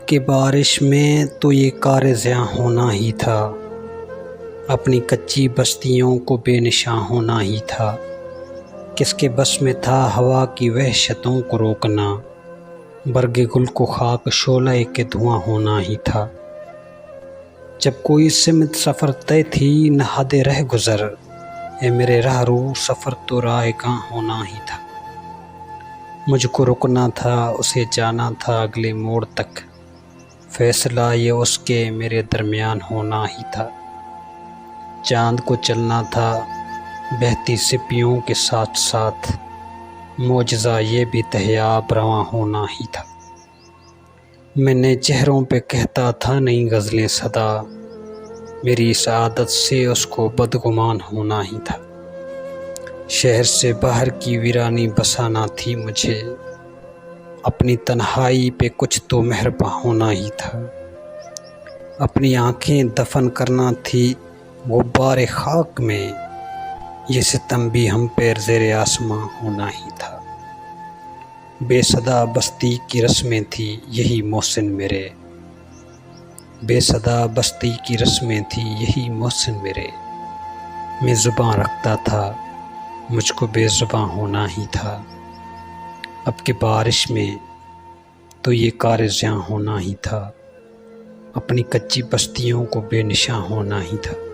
کہ بارش میں تو یہ کار زیاں ہونا ہی تھا، اپنی کچی بستیوں کو بے نشاں ہونا ہی تھا۔ کس کے بس میں تھا ہوا کی وحشتوں کو روکنا، برگ گل کو خاک شعلہ کے دھواں ہونا ہی تھا۔ جب کوئی سمت سفر طے تھی نہاد رہ گزر، اے میرے راہ رو سفر تو رائگاں ہونا ہی تھا۔ مجھ کو رکنا تھا، اسے جانا تھا اگلے موڑ تک، فیصلہ یہ اس کے میرے درمیان ہونا ہی تھا۔ چاند کو چلنا تھا بہتی سپیوں کے ساتھ ساتھ، معجزہ یہ بھی تہیاب رواں ہونا ہی تھا۔ میں نے چہروں پہ کہتا تھا نئی غزلیں صدا، میری اس عادت سے اس کو بدگمان ہونا ہی تھا۔ شہر سے باہر کی ویرانی بسانا تھی مجھے، اپنی تنہائی پہ کچھ تو مہرباں ہونا ہی تھا۔ اپنی آنکھیں دفن کرنا تھی غبار خاک میں، یہ ستم بھی ہم پہ زیر آسماں ہونا ہی تھا۔ بے صدا بستی کی رسمیں تھی یہی محسن میرے، بے صدا بستی کی رسمیں تھی یہی محسن میرے۔ میں زباں رکھتا تھا، مجھ کو بے زباں ہونا ہی تھا۔ اب کہ بارش میں تو یہ کار زیاں ہونا ہی تھا، اپنی کچی بستیوں کو بے نشاں ہونا ہی تھا۔